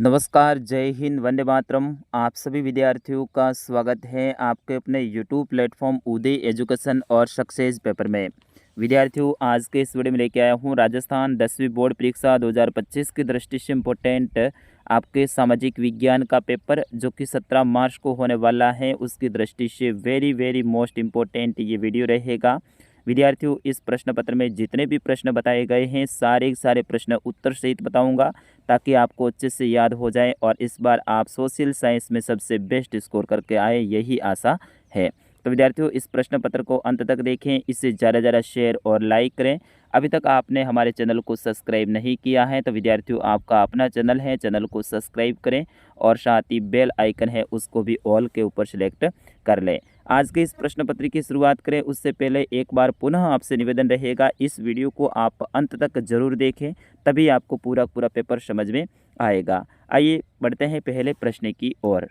नमस्कार, जय हिंद, वंदे मातरम। आप सभी विद्यार्थियों का स्वागत है आपके अपने यूट्यूब प्लेटफॉर्म उदय एजुकेशन और सक्सेस पेपर में। विद्यार्थियों, आज के इस वीडियो में लेके आया हूँ राजस्थान 10वीं बोर्ड परीक्षा 2025 की दृष्टि से इम्पोर्टेंट आपके सामाजिक विज्ञान का पेपर जो कि 17 मार्च को होने वाला है, उसकी दृष्टि से वेरी मोस्ट इम्पोर्टेंट ये वीडियो रहेगा। विद्यार्थियों, इस प्रश्न पत्र में जितने भी प्रश्न बताए गए हैं सारे प्रश्न उत्तर सहित बताऊंगा ताकि आपको अच्छे से याद हो जाए और इस बार आप सोशल साइंस में सबसे बेस्ट स्कोर करके आए, यही आशा है। तो विद्यार्थियों, इस प्रश्न पत्र को अंत तक देखें, इसे ज़्यादा शेयर और लाइक करें। अभी तक आपने हमारे चैनल को सब्सक्राइब नहीं किया है तो विद्यार्थियों, आपका अपना चैनल है, चैनल को सब्सक्राइब करें और साथ ही बेल आइकन है उसको भी ऑल के ऊपर सेलेक्ट कर लें। आज के इस प्रश्न पत्र की शुरुआत करें उससे पहले एक बार पुनः आपसे निवेदन रहेगा, इस वीडियो को आप अंत तक जरूर देखें, तभी आपको पूरा पेपर समझ में आएगा। आइए बढ़ते हैं पहले प्रश्न की ओर।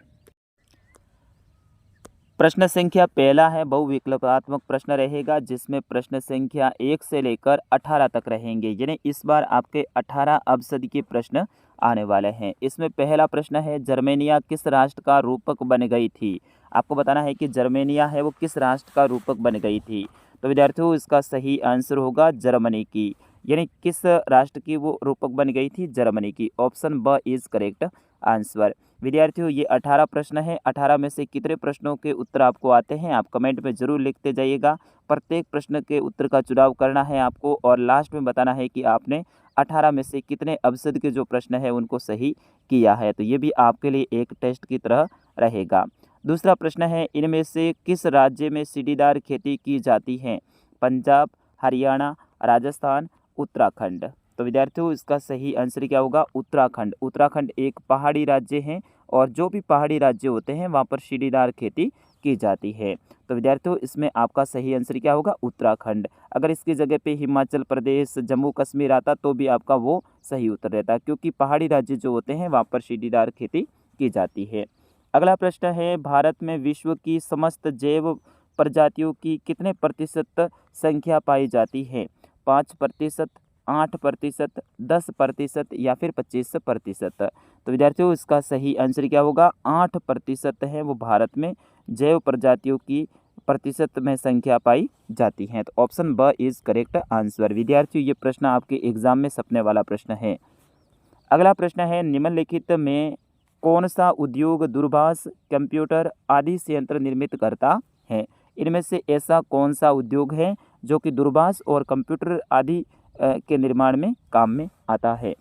प्रश्न संख्या पहला है बहुविकल्पात्मक प्रश्न रहेगा, जिसमें प्रश्न संख्या 1 से लेकर 18 तक रहेंगे, यानी इस बार आपके 18 अवसद के प्रश्न आने वाले हैं। इसमें पहला प्रश्न है, जर्मेनिया किस राष्ट्र का रूपक बन गई थी। आपको बताना है कि जर्मेनिया है वो किस राष्ट्र का रूपक बन गई थी। तो विद्यार्थियों, इसका सही आंसर होगा जर्मनी की, यानी किस राष्ट्र की वो रूपक बन गई थी, जर्मनी की। ऑप्शन ब इज करेक्ट आंसर। विद्यार्थियों, ये 18 प्रश्न है, 18 में से कितने प्रश्नों के उत्तर आपको आते हैं आप कमेंट में जरूर लिखते जाइएगा। प्रत्येक प्रश्न के उत्तर का चुनाव करना है आपको और लास्ट में बताना है कि आपने 18 में से कितने अवसद के जो प्रश्न है उनको सही किया है। तो ये भी आपके लिए एक टेस्ट की तरह रहेगा। दूसरा प्रश्न है, इनमें से किस राज्य में सीढ़ीदार खेती की जाती है। पंजाब, हरियाणा, राजस्थान, उत्तराखंड। तो विद्यार्थियों, इसका सही आंसर क्या होगा, उत्तराखंड। उत्तराखंड एक पहाड़ी राज्य है और जो भी पहाड़ी राज्य होते हैं वहाँ पर सीढ़ीदार खेती की जाती है। तो विद्यार्थियों, इसमें आपका सही आंसर क्या होगा, उत्तराखंड। अगर इसकी जगह पे हिमाचल प्रदेश, जम्मू कश्मीर आता तो भी आपका वो सही उत्तर रहता, क्योंकि पहाड़ी राज्य जो होते हैं वहाँ पर सीढ़ीदार खेती की जाती है। अगला प्रश्न है, भारत में विश्व की समस्त जैव प्रजातियों की कितने प्रतिशत संख्या पाई जाती है। 5%, 8%, 10% या फिर 25%। तो विद्यार्थियों, इसका सही आंसर क्या होगा, 8% है वो भारत में जैव प्रजातियों की प्रतिशत में संख्या पाई जाती है। तो ऑप्शन ब इज करेक्ट आंसर। विद्यार्थियों, ये प्रश्न आपके एग्जाम में सपने वाला प्रश्न है। अगला प्रश्न है, निम्नलिखित में कौन सा उद्योग दूरभाष, कंप्यूटर आदि संयंत्र निर्मित करता है। इनमें से ऐसा कौन सा उद्योग है जो कि दूरभाष और कंप्यूटर आदि के निर्माण में काम में आता है।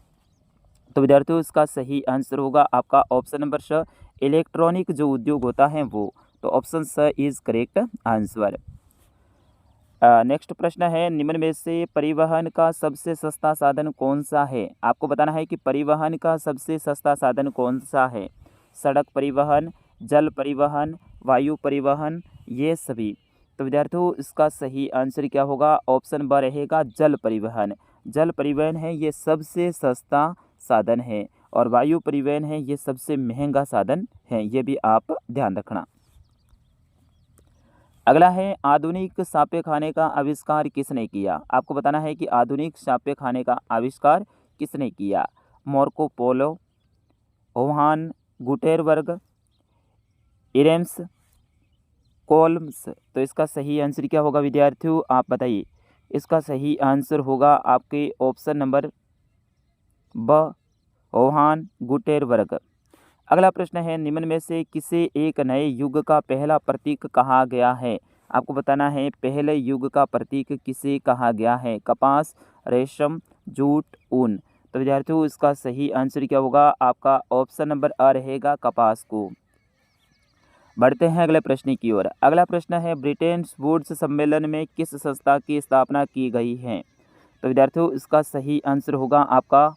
तो विद्यार्थियों, इसका सही आंसर होगा आपका ऑप्शन नंबर स, इलेक्ट्रॉनिक जो उद्योग होता है वो। तो ऑप्शन स इज करेक्ट आंसर। नेक्स्ट प्रश्न है, निम्न में से परिवहन का सबसे सस्ता साधन कौन सा है। आपको बताना है कि परिवहन का सबसे सस्ता साधन कौन सा है। सड़क परिवहन, जल परिवहन, वायु परिवहन, ये सभी। तो विद्यार्थियों, इसका सही आंसर क्या होगा, ऑप्शन ब रहेगा जल परिवहन। जल परिवहन है ये सबसे सस्ता साधन है और वायु परिवहन है ये सबसे महंगा साधन है, ये भी आप ध्यान रखना। अगला है, आधुनिक छापेखाने का आविष्कार किसने किया। आपको बताना है कि आधुनिक छापेखाने का आविष्कार किसने किया। Marco Polo, Johann Gutenberg, Erasmus, Columbus. तो इसका सही आंसर क्या होगा विद्यार्थियों, आप बताइए। इसका सही आंसर होगा आपके ऑप्शन नंबर ब, योहान गुटेनबर्ग। अगला प्रश्न है, निम्न में से किसे एक नए युग का पहला प्रतीक कहा गया है। आपको बताना है पहले युग का प्रतीक किसे कहा गया है। कपास, रेशम, जूट, ऊन। तो विद्यार्थियों, इसका सही आंसर क्या होगा, आपका ऑप्शन नंबर अ रहेगा कपास को। बढ़ते हैं अगले प्रश्न की ओर। अगला प्रश्न है, ब्रिटेन वुड्स सम्मेलन में किस संस्था की स्थापना की गई है। तो विद्यार्थियों, इसका सही आंसर होगा आपका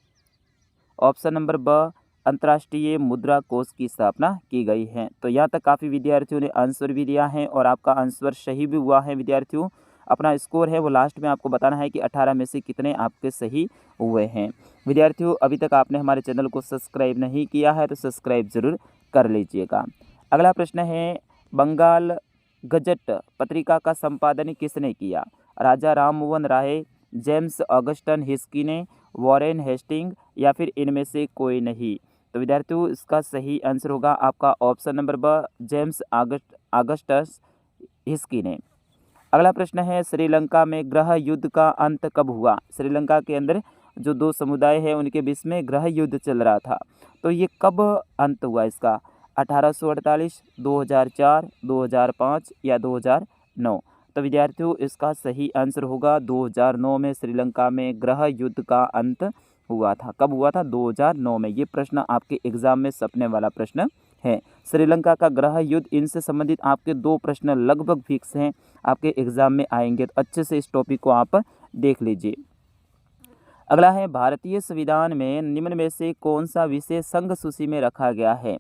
ऑप्शन नंबर ब, अंतर्राष्ट्रीय मुद्रा कोष की स्थापना की गई है। तो यहाँ तक काफ़ी विद्यार्थियों ने आंसर भी दिया है और आपका आंसर सही भी हुआ है। विद्यार्थियों, अपना स्कोर है वो लास्ट में आपको बताना है कि 18 में से कितने आपके सही हुए हैं। विद्यार्थियों, अभी तक आपने हमारे चैनल को सब्सक्राइब नहीं किया है तो सब्सक्राइब जरूर कर लीजिएगा। अगला प्रश्न है, बंगाल गजट पत्रिका का संपादन किसने किया। राजा Ram Mohan Roy, James Augustan whisky ने, वॉरेन हेस्टिंग या फिर इनमें से कोई नहीं। तो विद्यार्थियों इसका सही आंसर होगा आपका ऑप्शन नंबर ब, जेम्स ऑगस्टस हिस्की ने। अगला प्रश्न है, श्रीलंका में गृह युद्ध का अंत कब हुआ? श्रीलंका के अंदर जो दो समुदाय है उनके बीच में गृह युद्ध चल रहा था, तो ये कब अंत हुआ इसका? 1848, 2004, 2005 या 2009? तो विद्यार्थियों इसका सही आंसर होगा 2009 में श्रीलंका में गृह युद्ध का अंत हुआ था। कब हुआ था? 2009 में। ये प्रश्न आपके एग्जाम में सपने वाला प्रश्न है। श्रीलंका का गृह युद्ध, इनसे संबंधित आपके 2 प्रश्न लगभग फिक्स हैं, आपके एग्जाम में आएंगे, तो अच्छे से इस टॉपिक को आप देख लीजिए। अगला है, भारतीय संविधान में निम्न में से कौन सा विषय संघ सूची में रखा गया है?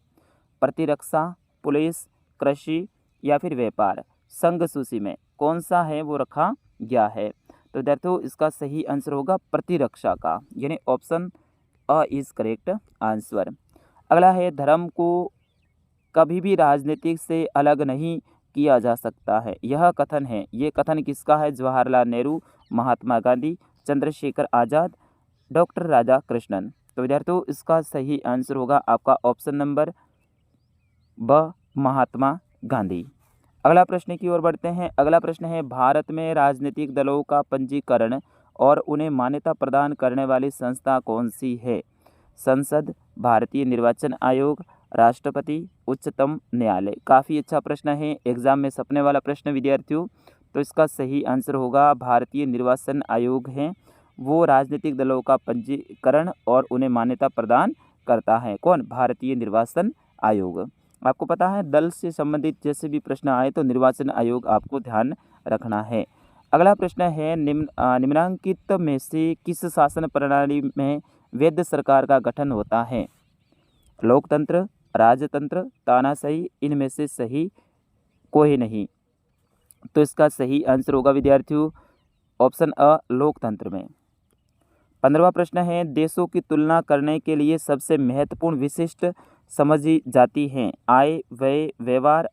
प्रतिरक्षा, पुलिस, कृषि या फिर व्यापार? संघ सूची में कौन सा है वो रखा गया है? तो विद्यार्थियों इसका सही आंसर होगा प्रतिरक्षा का, यानी option a is correct answer. अगला है, धर्म को कभी भी राजनीतिक से अलग नहीं किया जा सकता है, यह कथन है। ये कथन किसका है? जवाहरलाल नेहरू, महात्मा गांधी, चंद्रशेखर आज़ाद, डॉक्टर राधा कृष्णन? तो विद्यार्थियों इसका सही आंसर होगा आपका ऑप्शन नंबर ब, महात्मा गांधी। अगला प्रश्न की ओर बढ़ते हैं। अगला प्रश्न है, भारत में राजनीतिक दलों का पंजीकरण और उन्हें मान्यता प्रदान करने वाली संस्था कौन सी है? संसद, भारतीय निर्वाचन आयोग, राष्ट्रपति, उच्चतम न्यायालय? काफ़ी अच्छा प्रश्न है, एग्जाम में सपने वाला प्रश्न विद्यार्थियों। तो इसका सही आंसर होगा भारतीय निर्वाचन आयोग है, वो राजनीतिक दलों का पंजीकरण और उन्हें मान्यता प्रदान करता है। कौन? भारतीय निर्वाचन आयोग। आपको पता है दल से संबंधित जैसे भी प्रश्न आए तो निर्वाचन आयोग आपको ध्यान रखना है। अगला प्रश्न है, निम्नांकित में से किस शासन प्रणाली में वैध सरकार का गठन होता है? लोकतंत्र, राजतंत्र, तानाशाही? इनमें से सही कोई नहीं। तो इसका सही आंसर होगा विद्यार्थियों ऑप्शन अ, लोकतंत्र में। 15वां प्रश्न है, देशों की तुलना करने के लिए सबसे महत्वपूर्ण विशिष्ट समझी जाती हैं आय, व्यय, व्यवहार,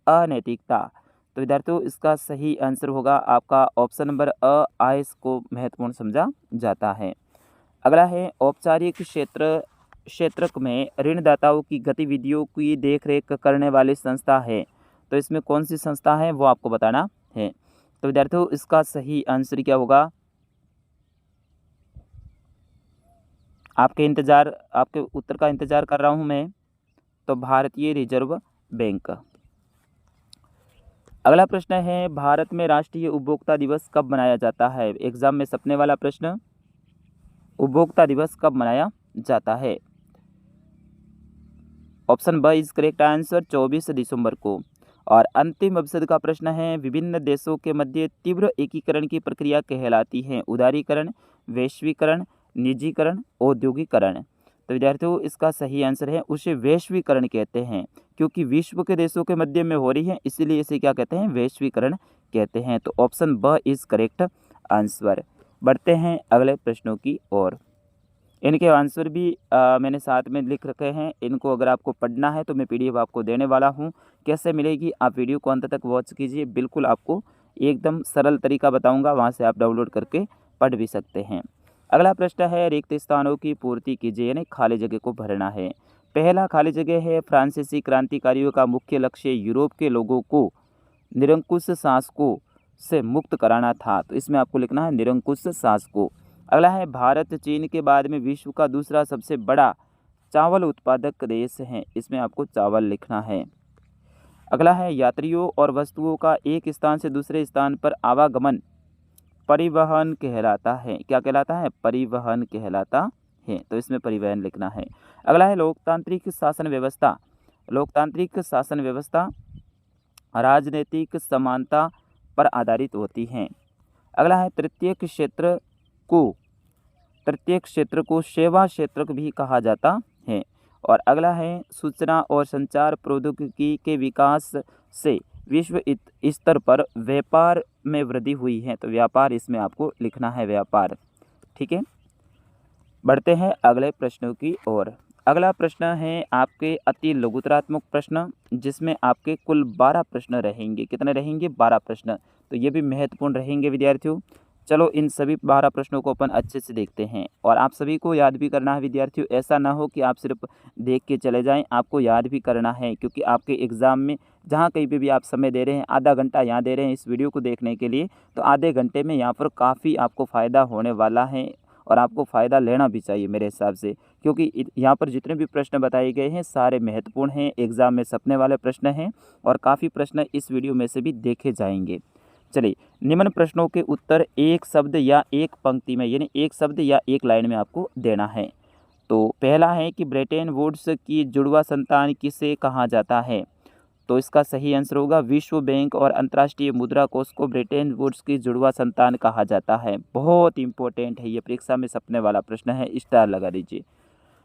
अनैतिकता? तो विद्यार्थियों इसका सही आंसर होगा आपका ऑप्शन नंबर अ, आय को महत्वपूर्ण समझा जाता है। अगला है, औपचारिक क्षेत्र में ऋणदाताओं की गतिविधियों की देखरेख करने वाली संस्था है, तो इसमें कौन सी संस्था है वो आपको बताना है। तो विद्यार्थियों इसका सही आंसर क्या होगा? आपके उत्तर का इंतजार कर रहा हूं मैं। तो भारतीय रिजर्व बैंक। अगला प्रश्न है, भारत में राष्ट्रीय उपभोक्ता दिवस कब मनाया जाता है? एग्जाम में सपने वाला प्रश्न, उपभोक्ता दिवस कब मनाया जाता है? ऑप्शन ब इज करेक्ट आंसर, 24 दिसंबर को। और अंतिम अवसद का प्रश्न है, विभिन्न देशों के मध्य तीव्र एकीकरण की प्रक्रिया कहलाती है? उदारीकरण, वैश्वीकरण, निजीकरण, औद्योगिकरण? तो विद्यार्थियों इसका सही आंसर है उसे वैश्वीकरण कहते हैं, क्योंकि विश्व के देशों के मध्य में हो रही है इसलिए इसे क्या कहते हैं? वैश्वीकरण कहते हैं। तो ऑप्शन ब इज करेक्ट आंसर। बढ़ते हैं अगले प्रश्नों की ओर। इनके आंसर भी मैंने साथ में लिख रखे हैं, इनको अगर आपको पढ़ना है तो मैं पीडीएफ आपको देने वाला हूं। कैसे मिलेगी? आप वीडियो को अंत तक वॉच कीजिए, बिल्कुल आपको एकदम सरल तरीका बताऊंगा, वहां से आप डाउनलोड करके पढ़ भी सकते हैं। अगला प्रश्न है, रिक्त स्थानों की पूर्ति कीजिए, यानी खाली जगह को भरना है। पहला खाली जगह है, फ्रांसीसी क्रांतिकारियों का मुख्य लक्ष्य यूरोप के लोगों को निरंकुश शासकों से मुक्त कराना था, तो इसमें आपको लिखना है निरंकुश शासकों। अगला है, भारत चीन के बाद में विश्व का दूसरा सबसे बड़ा चावल उत्पादक देश है, इसमें आपको चावल लिखना है। अगला है, यात्रियों और वस्तुओं का एक स्थान से दूसरे स्थान पर आवागमन परिवहन कहलाता है। क्या कहलाता है? परिवहन कहलाता है, तो इसमें परिवहन लिखना है। अगला है, लोकतांत्रिक शासन व्यवस्था। लोकतांत्रिक शासन व्यवस्था राजनीतिक समानता पर आधारित होती है। अगला है, तृतीय क्षेत्र को सेवा क्षेत्र भी कहा जाता है। और अगला है, सूचना और संचार प्रौद्योगिकी के विकास से विश्व स्तर पर व्यापार में वृद्धि हुई है, तो व्यापार इसमें आपको लिखना है व्यापार। ठीक है, बढ़ते हैं अगले प्रश्नों की ओर। अगला प्रश्न है आपके अति लघुतरात्मक प्रश्न, जिसमें आपके कुल 12 प्रश्न रहेंगे। कितने रहेंगे? 12 प्रश्न। तो ये भी महत्वपूर्ण रहेंगे विद्यार्थियों। चलो इन सभी 12 प्रश्नों को अपन अच्छे से देखते हैं और आप सभी को याद भी करना है विद्यार्थियों। ऐसा ना हो कि आप सिर्फ देख के चले जाएं, आपको याद भी करना है, क्योंकि आपके एग्ज़ाम में जहाँ कहीं पे भी आप समय दे रहे हैं, आधा घंटा यहाँ दे रहे हैं इस वीडियो को देखने के लिए, तो आधे घंटे में यहाँ पर काफ़ी आपको फ़ायदा होने वाला है और आपको फ़ायदा लेना भी चाहिए मेरे हिसाब से, क्योंकि यहाँ पर जितने भी प्रश्न बताए गए हैं सारे महत्वपूर्ण हैं, एग्ज़ाम में सपने वाले प्रश्न हैं और काफ़ी प्रश्न इस वीडियो में से भी देखे जाएंगे। चलिए, निम्न प्रश्नों के उत्तर एक शब्द या एक पंक्ति में, यानी एक शब्द या एक लाइन में आपको देना है। तो पहला है कि ब्रेटन वुड्स की जुड़वा संतान किसे कहा जाता है? तो इसका सही आंसर होगा विश्व बैंक और अंतर्राष्ट्रीय मुद्रा कोष को ब्रेटन वुड्स की जुड़वा संतान कहा जाता है। बहुत इंपॉर्टेंट है, ये परीक्षा में सपने वाला प्रश्न है, स्टार लगा दीजिए।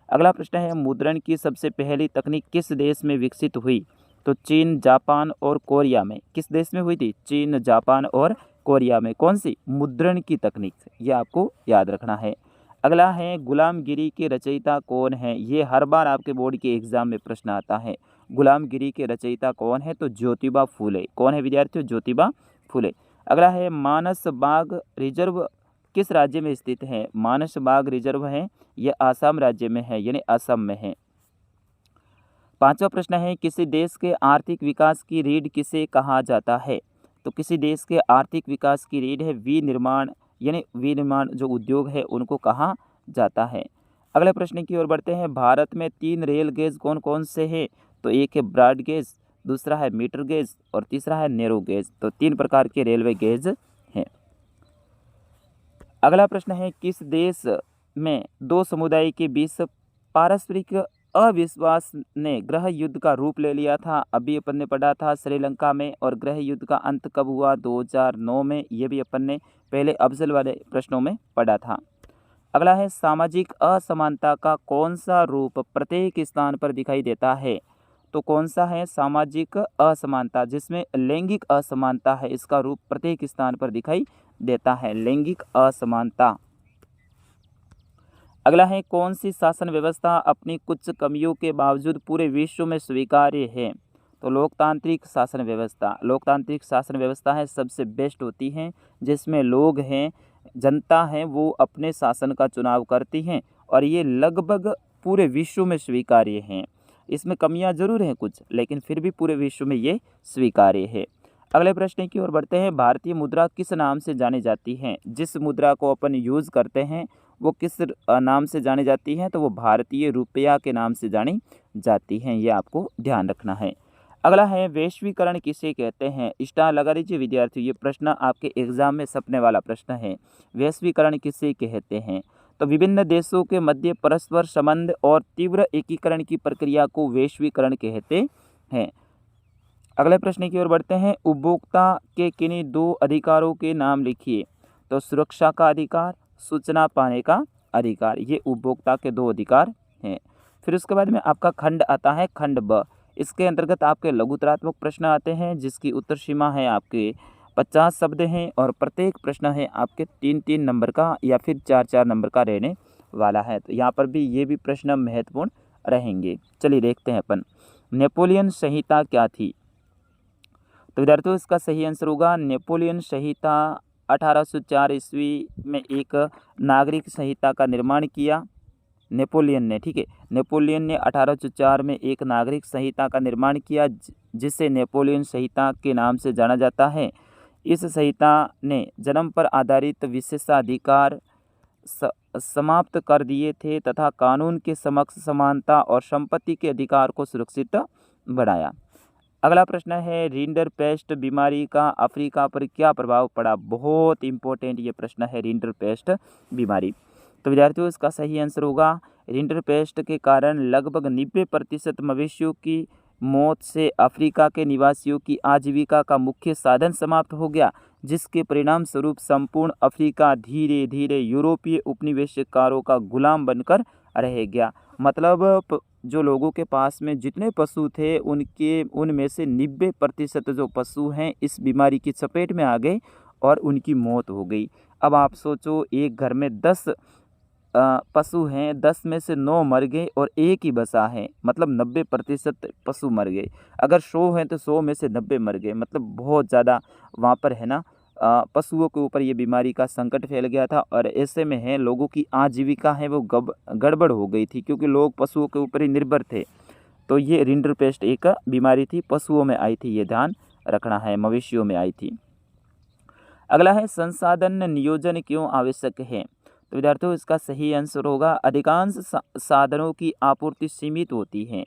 अगला प्रश्न है, मुद्रण की सबसे पहली तकनीक किस देश में विकसित हुई? तो चीन, जापान और कोरिया में। किस देश में हुई थी? चीन, जापान और कोरिया में। कौन सी? मुद्रण की तकनीक, ये आपको याद रखना है। अगला है, गुलामगिरी के रचयिता कौन है? ये हर बार आपके बोर्ड के एग्जाम में प्रश्न आता है। गुलामगिरी के रचयिता कौन है? तो ज्योतिबा फूले। कौन है विद्यार्थियों? ज्योतिबा फूले। अगला है, मानस बाग रिजर्व किस राज्य में स्थित है? मानस बाग रिजर्व है, यह आसाम राज्य में है, यानी असम में है। पांचवा प्रश्न है, किसी देश के आर्थिक विकास की रीढ़ किसे कहा जाता है? तो किसी देश के आर्थिक विकास की रीढ़ है विनिर्माण, यानी विनिर्माण जो उद्योग है उनको कहा जाता है। अगले प्रश्न की ओर बढ़ते हैं, भारत में 3 रेल गेज कौन कौन से हैं? तो एक है ब्रॉड गेज, दूसरा है मीटर गेज और तीसरा है नैरो गेज। तो 3 प्रकार के रेलवे गेज हैं। अगला प्रश्न है, किस देश में 2 समुदाय के बीच पारस्परिक अविश्वास ने गृह युद्ध का रूप ले लिया था? अभी अपन ने पढ़ा था श्रीलंका में। और गृह युद्ध का अंत कब हुआ? 2009 में। ये भी अपन ने पहले अफजल वाले प्रश्नों में पढ़ा था। अगला है, सामाजिक असमानता का कौन सा रूप प्रत्येक स्थान पर दिखाई देता है? तो कौन सा है? सामाजिक असमानता, जिसमें लैंगिक असमानता है, इसका रूप प्रत्येक स्थान पर दिखाई देता है, लैंगिक असमानता। अगला है, कौन सी शासन व्यवस्था अपनी कुछ कमियों के बावजूद पूरे विश्व में स्वीकार्य है? तो लोकतांत्रिक शासन व्यवस्था। लोकतांत्रिक शासन व्यवस्था है सबसे बेस्ट होती है, जिसमें लोग हैं, जनता है, वो अपने शासन का चुनाव करती हैं और ये लगभग पूरे विश्व में स्वीकार्य हैं। इसमें कमियां जरूर हैं कुछ, लेकिन फिर भी पूरे विश्व में ये स्वीकार्य है। अगले प्रश्न की ओर बढ़ते हैं, भारतीय मुद्रा किस नाम से जानी जाती है? जिस मुद्रा को अपन यूज़ करते हैं वो किस नाम से जानी जाती है? तो वो भारतीय रुपया के नाम से जानी जाती हैं, ये आपको ध्यान रखना है। अगला है, वैश्वीकरण किसे कहते हैं? स्टार लगा दीजिए विद्यार्थियों, ये प्रश्न आपके एग्जाम में सपने वाला प्रश्न है। वैश्वीकरण किसे कहते हैं? तो विभिन्न देशों के मध्य परस्पर संबंध और तीव्र एकीकरण की प्रक्रिया को वैश्वीकरण कहते हैं। अगले प्रश्न की ओर बढ़ते हैं, उपभोक्ता के किन्हीं 2 अधिकारों के नाम लिखिए। तो सुरक्षा का अधिकार, सूचना पाने का अधिकार, ये उपभोक्ता के 2 अधिकार हैं। फिर उसके बाद में आपका खंड आता है, खंड ब। इसके अंतर्गत आपके लघुतरात्मक प्रश्न आते हैं, जिसकी उत्तर सीमा है आपके 50 शब्द हैं और प्रत्येक प्रश्न है आपके 3-3 नंबर का या फिर 4-4 नंबर का रहने वाला है। तो यहाँ पर भी ये भी प्रश्न महत्वपूर्ण रहेंगे। चलिए देखते हैं अपन, नेपोलियन संहिता क्या थी? तो विद्यार्थियों इसका सही आंसर होगा नेपोलियन संहिता 1804 ईस्वी में एक नागरिक संहिता का निर्माण किया नेपोलियन ने। ठीक है, नेपोलियन ने 1804 में एक नागरिक संहिता का निर्माण किया, जिसे नेपोलियन संहिता के नाम से जाना जाता है। इस संहिता ने जन्म पर आधारित विशेषाधिकार समाप्त कर दिए थे तथा कानून के समक्ष समानता और संपत्ति के अधिकार को सुरक्षित बनाया। अगला प्रश्न है, रिंडरपेस्ट बीमारी का अफ्रीका पर क्या प्रभाव पड़ा? बहुत इंपॉर्टेंट ये प्रश्न है, रिंडरपेस्ट बीमारी। तो विद्यार्थियों इसका सही आंसर होगा, रिंडरपेस्ट के कारण लगभग 90% मवेशियों की मौत से अफ्रीका के निवासियों की आजीविका का मुख्य साधन समाप्त हो गया, जिसके परिणाम स्वरूप संपूर्ण अफ्रीका धीरे धीरे यूरोपीय उपनिवेशकारों का गुलाम बनकर रह गया। मतलब जो लोगों के पास में जितने पशु थे उनमें से 90% जो पशु हैं इस बीमारी की चपेट में आ गए और उनकी मौत हो गई। अब आप सोचो, एक घर में 10 पशु हैं, 10 में से 9 मर गए और एक ही बचा है, मतलब 90% पशु मर गए। अगर 100 हैं तो 100 में से 90 मर गए, मतलब बहुत ज़्यादा वहाँ पर है ना पशुओं के ऊपर ये बीमारी का संकट फैल गया था और ऐसे में है लोगों की आजीविका है वो गड़बड़ हो गई थी, क्योंकि लोग पशुओं के ऊपर ही निर्भर थे। तो ये रिंडरपेस्ट एक बीमारी थी, पशुओं में आई थी, ये ध्यान रखना है, मवेशियों में आई थी। अगला है संसाधन नियोजन क्यों आवश्यक है। तो विद्यार्थियों इसका सही आंसर होगा अधिकांश साधनों की आपूर्ति सीमित होती है।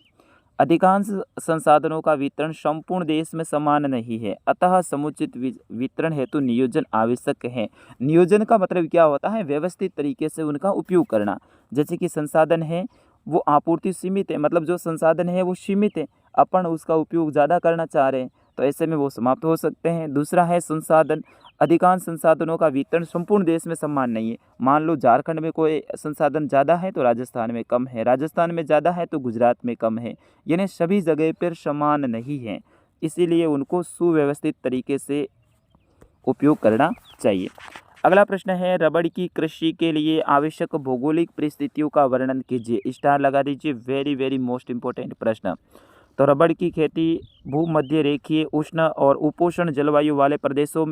अधिकांश संसाधनों का वितरण संपूर्ण देश में समान नहीं है, अतः समुचित वितरण हेतु नियोजन आवश्यक है। नियोजन का मतलब क्या होता है, व्यवस्थित तरीके से उनका उपयोग करना। जैसे कि संसाधन है वो आपूर्ति सीमित है, मतलब जो संसाधन है वो सीमित है, अपन उसका उपयोग ज़्यादा करना चाह रहे हैं, तो ऐसे में वो समाप्त हो सकते हैं। दूसरा है संसाधन, अधिकांश संसाधनों का वितरण संपूर्ण देश में समान नहीं है। मान लो झारखंड में कोई संसाधन ज़्यादा है तो राजस्थान में कम है, राजस्थान में ज़्यादा है तो गुजरात में कम है, यानी सभी जगह पर समान नहीं है, इसीलिए उनको सुव्यवस्थित तरीके से उपयोग करना चाहिए। अगला प्रश्न है रबड़ की कृषि के लिए आवश्यक भौगोलिक परिस्थितियों का वर्णन कीजिए। स्टार लगा दीजिए, वेरी वेरी मोस्ट इंपॉर्टेंट प्रश्न। तो रबड़ की खेती भूमध्य रेखीय उष्ण और उपोष्ण जलवायु वाले प्रदेशों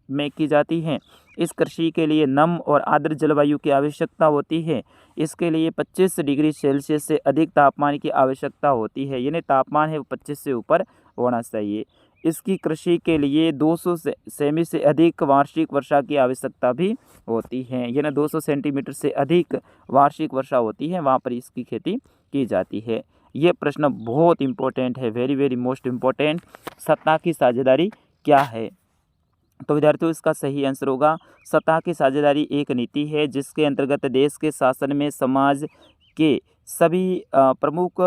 में की जाती है। इस कृषि के लिए नम और आर्द्र जलवायु की आवश्यकता होती है। इसके लिए 25 डिग्री सेल्सियस से अधिक तापमान की आवश्यकता होती है, यानी तापमान है 25 से ऊपर होना चाहिए। इसकी कृषि के लिए 200 सेमी से अधिक वार्षिक वर्षा की आवश्यकता भी होती है, यानी 200 सेंटीमीटर से अधिक वार्षिक वर्षा होती है, वहाँ पर इसकी खेती की जाती है। ये प्रश्न बहुत इंपॉर्टेंट है, वेरी वेरी मोस्ट इंपॉर्टेंट। सत्ता की साझेदारी क्या है। तो विद्यार्थियों इसका सही आंसर होगा सत्ता की साझेदारी एक नीति है जिसके अंतर्गत देश के शासन में समाज के सभी प्रमुख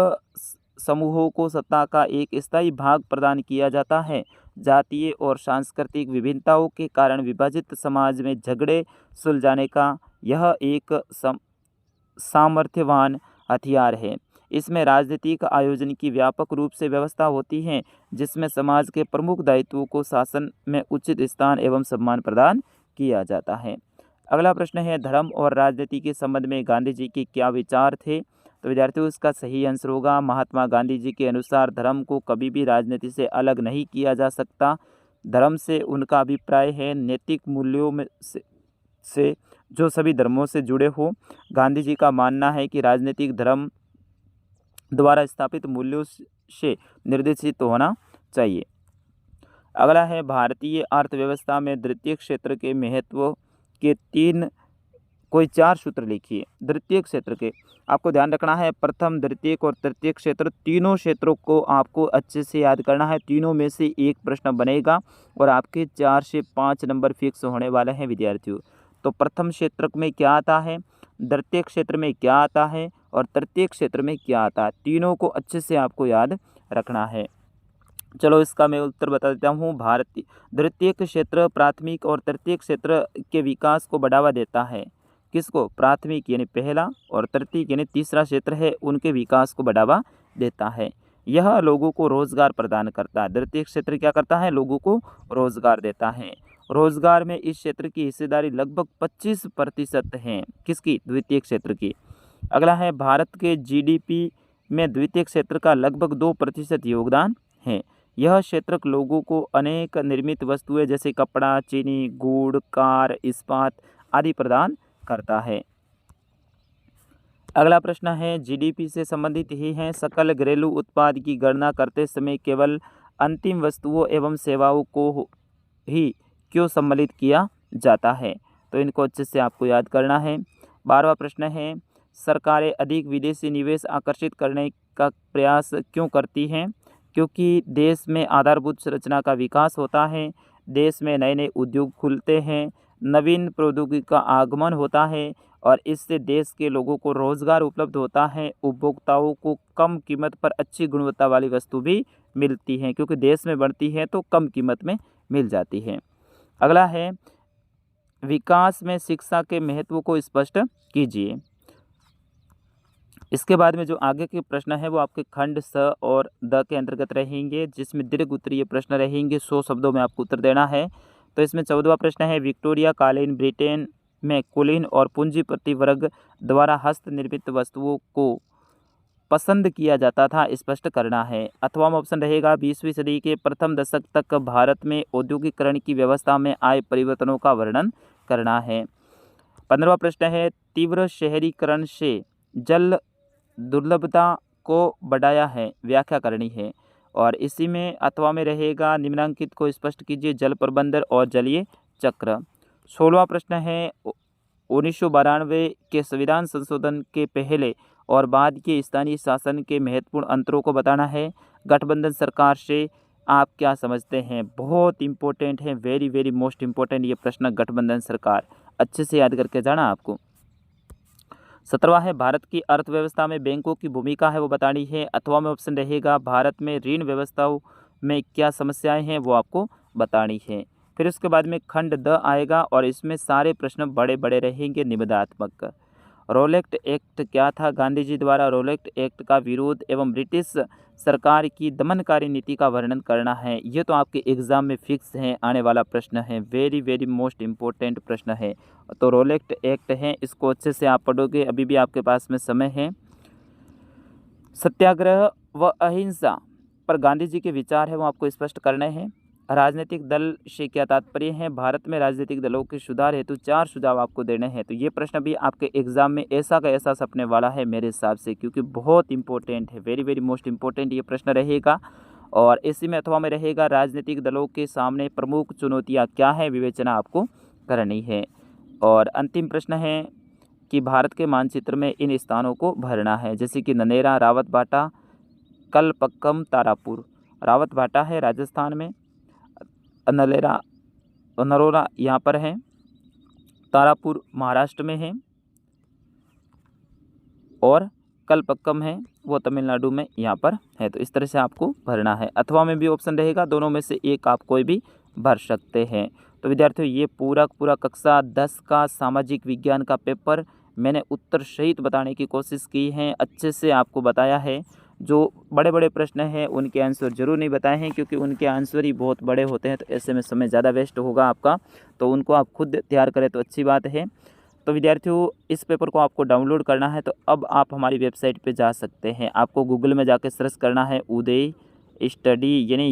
समूहों को सत्ता का एक स्थायी भाग प्रदान किया जाता है। जातीय और सांस्कृतिक विभिन्नताओं के कारण विभाजित समाज में झगड़े सुलझाने का यह एक सामर्थ्यवान हथियार है। इसमें राजनीतिक आयोजन की व्यापक रूप से व्यवस्था होती है, जिसमें समाज के प्रमुख दायित्वों को शासन में उचित स्थान एवं सम्मान प्रदान किया जाता है। अगला प्रश्न है धर्म और राजनीति के संबंध में गांधी जी के क्या विचार थे। तो विद्यार्थियों इसका सही आंसर होगा महात्मा गांधी जी के अनुसार धर्म को कभी भी राजनीति से अलग नहीं किया जा सकता। धर्म से उनका अभिप्राय है नैतिक मूल्यों में से जो सभी धर्मों से जुड़े हो। गांधी जी का मानना है कि राजनीतिक धर्म द्वारा स्थापित मूल्यों से निर्देशित होना चाहिए। अगला है भारतीय अर्थव्यवस्था में द्वितीय क्षेत्र के महत्व के कोई 4 सूत्र लिखिए। द्वितीय क्षेत्र के आपको ध्यान रखना है, प्रथम द्वितीय और तृतीय क्षेत्र तीनों क्षेत्रों को आपको अच्छे से याद करना है। तीनों में से एक प्रश्न बनेगा और आपके 4 से 5 नंबर फिक्स होने वाले हैं विद्यार्थियों। तो प्रथम क्षेत्र में क्या आता है, द्वितीय क्षेत्र में क्या आता है और तृतीय क्षेत्र में क्या आता है, तीनों को अच्छे से आपको याद रखना है। चलो इसका मैं उत्तर बता देता हूँ। भारतीय द्वितीय क्षेत्र प्राथमिक और तृतीय क्षेत्र के विकास को बढ़ावा देता है। किसको, प्राथमिक यानी पहला और तृतीय यानी तीसरा क्षेत्र है, उनके विकास को बढ़ावा देता है। यह लोगों को रोजगार प्रदान करता है। द्वितीय क्षेत्र क्या करता है, लोगों को रोजगार देता है। रोजगार में इस क्षेत्र की हिस्सेदारी लगभग 25% है। किसकी, द्वितीय क्षेत्र की। अगला है भारत के जीडीपी में द्वितीय क्षेत्र का लगभग 2% योगदान है। यह क्षेत्र लोगों को अनेक निर्मित वस्तुएं जैसे कपड़ा, चीनी, गुड़, कार, इस्पात आदि प्रदान करता है। अगला प्रश्न है जीडीपी से संबंधित ही है, सकल घरेलू उत्पाद की गणना करते समय केवल अंतिम वस्तुओं एवं सेवाओं को ही क्यों सम्मिलित किया जाता है। तो इनको अच्छे से आपको याद करना है। 12वां प्रश्न है सरकारें अधिक विदेशी निवेश आकर्षित करने का प्रयास क्यों करती हैं। क्योंकि देश में आधारभूत संरचना का विकास होता है, देश में नए नए उद्योग खुलते हैं, नवीन प्रौद्योगिकी का आगमन होता है और इससे देश के लोगों को रोजगार उपलब्ध होता है। उपभोक्ताओं को कम कीमत पर अच्छी गुणवत्ता वाली वस्तु भी मिलती है, क्योंकि देश में बढ़ती है तो कम कीमत में मिल जाती है। अगला है विकास में शिक्षा के महत्व को स्पष्ट कीजिए। इसके बाद में जो आगे के प्रश्न है वो आपके खंड स और द के अंतर्गत रहेंगे, जिसमें दीर्घ उत्तरीय प्रश्न रहेंगे। 100 शब्दों में आपको उत्तर देना है। तो इसमें 14वां प्रश्न है विक्टोरिया कालीन ब्रिटेन में कुलीन और पूंजीपति वर्ग द्वारा हस्तनिर्मित वस्तुओं को पसंद किया जाता था, स्पष्ट करना है। अथवा में ऑप्शन रहेगा 20वीं सदी के प्रथम दशक तक भारत में औद्योगिकरण की व्यवस्था में आए परिवर्तनों का वर्णन करना है। 15वां प्रश्न है, तीव्र शहरीकरण से जल दुर्लभता को बढ़ाया है, व्याख्या करनी है। और इसी में अथवा में रहेगा निम्नांकित को स्पष्ट कीजिए, जल प्रबंधन और जलीय चक्र। 16वां प्रश्न है, 1992 के संविधान संशोधन के पहले और बाद के स्थानीय शासन के महत्वपूर्ण अंतरों को बताना है। गठबंधन सरकार से आप क्या समझते हैं? बहुत इंपॉर्टेंट है, वेरी वेरी मोस्ट इंपॉर्टेंट ये प्रश्न, गठबंधन सरकार अच्छे से याद करके जाना आपको। 17वां है, भारत की अर्थव्यवस्था में बैंकों की भूमिका है वो बतानी है। अथवा में ऑप्शन रहेगा भारत में ऋण व्यवस्थाओं में क्या समस्याएं हैं वो आपको बतानी है। फिर उसके बाद में खंड द आएगा और इसमें सारे प्रश्न बड़े बड़े रहेंगे निबंधात्मक। रोलेक्ट एक्ट क्या था? गांधी जी द्वारा रोलेक्ट एक्ट का विरोध एवं ब्रिटिश सरकार की दमनकारी नीति का वर्णन करना है। ये तो आपके एग्जाम में फिक्स है, आने वाला प्रश्न है, वेरी वेरी मोस्ट इम्पोर्टेंट प्रश्न है। तो रोलेक्ट एक्ट है, इसको अच्छे से आप पढ़ोगे, अभी भी आपके पास में समय है। सत्याग्रह व अहिंसा पर गांधी जी के विचार है वो आपको स्पष्ट करने हैं। राजनीतिक दल से क्या तात्पर्य है? भारत में राजनीतिक दलों के सुधार हेतु 4 सुझाव आपको देने हैं। तो ये प्रश्न भी आपके एग्जाम में ऐसा का ऐसा सपने वाला है मेरे हिसाब से, क्योंकि बहुत इंपॉर्टेंट है, वेरी वेरी मोस्ट इंपॉर्टेंट ये प्रश्न रहेगा। और इसी में अथवा में रहेगा राजनीतिक दलों के सामने प्रमुख चुनौतियाँ क्या है, विवेचना आपको करनी है। और अंतिम प्रश्न है कि भारत के मानचित्र में इन स्थानों को भरना है, जैसे कि ननेरा, रावत भाटा, कलपक्कम, तारापुर। रावत भाटा है राजस्थान में, नरोरा यहाँ पर है, तारापुर महाराष्ट्र में है और कलपक्कम है वो तमिलनाडु में यहाँ पर है। तो इस तरह से आपको भरना है। अथवा में भी ऑप्शन रहेगा, दोनों में से एक आप कोई भी भर सकते हैं। तो विद्यार्थियों ये पूरा कक्षा 10 का सामाजिक विज्ञान का पेपर मैंने उत्तर सहित बताने की कोशिश की है, अच्छे से आपको बताया है। जो बड़े बड़े प्रश्न हैं उनके आंसर जरूर नहीं बताए हैं, क्योंकि उनके आंसर ही बहुत बड़े होते हैं, तो ऐसे में समय ज़्यादा वेस्ट होगा आपका, तो उनको आप खुद तैयार करें तो अच्छी बात है। तो विद्यार्थियों इस पेपर को आपको डाउनलोड करना है, तो अब आप हमारी वेबसाइट पे जा सकते हैं। आपको गूगल में जाकर सर्च करना है उदय स्टडी, यानी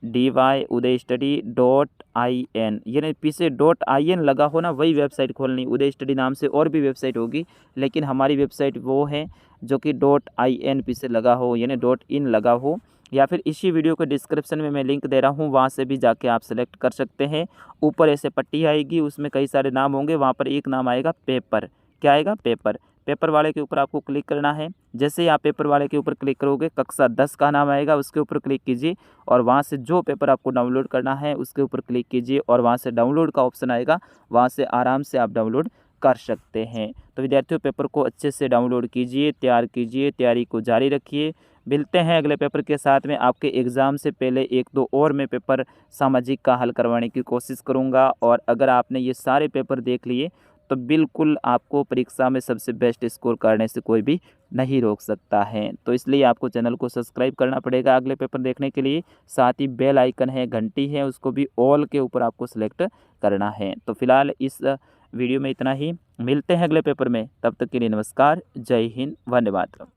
UDAY उदय study.in, यानी पीछे .in लगा हो ना, वही वेबसाइट खोलनी। उदय स्टडी नाम से और भी वेबसाइट होगी, लेकिन हमारी वेबसाइट वो है जो कि .in पीछे लगा हो, यानी .in लगा हो। या फिर इसी वीडियो के डिस्क्रिप्शन में मैं लिंक दे रहा हूँ, वहाँ से भी जाके आप सेलेक्ट कर सकते हैं। ऊपर ऐसे पट्टी आएगी, उसमें कई सारे नाम होंगे, वहाँ पर एक नाम आएगा पेपर। क्या आएगा? पेपर। पेपर वाले के ऊपर आपको क्लिक करना है। जैसे ही आप पेपर वाले के ऊपर क्लिक करोगे, कक्षा 10 का नाम आएगा, उसके ऊपर क्लिक कीजिए और वहाँ से जो पेपर आपको डाउनलोड करना है उसके ऊपर क्लिक कीजिए और वहाँ से डाउनलोड का ऑप्शन आएगा, वहाँ से आराम से आप डाउनलोड कर सकते हैं। तो विद्यार्थियों पेपर को अच्छे से डाउनलोड कीजिए, तैयार कीजिए, तैयारी को जारी रखिए। मिलते हैं अगले पेपर के साथ में। आपके एग्ज़ाम से पहले 1-2 और मैं पेपर सामाजिक का हल करवाने की कोशिश करूंगा, और अगर आपने ये सारे पेपर देख लिए तो बिल्कुल आपको परीक्षा में सबसे बेस्ट स्कोर करने से कोई भी नहीं रोक सकता है। तो इसलिए आपको चैनल को सब्सक्राइब करना पड़ेगा अगले पेपर देखने के लिए। साथ ही बेल आइकन है, घंटी है, उसको भी ऑल के ऊपर आपको सेलेक्ट करना है। तो फिलहाल इस वीडियो में इतना ही, मिलते हैं अगले पेपर में, तब तक के लिए नमस्कार, जय हिंद, वंदे मातरम।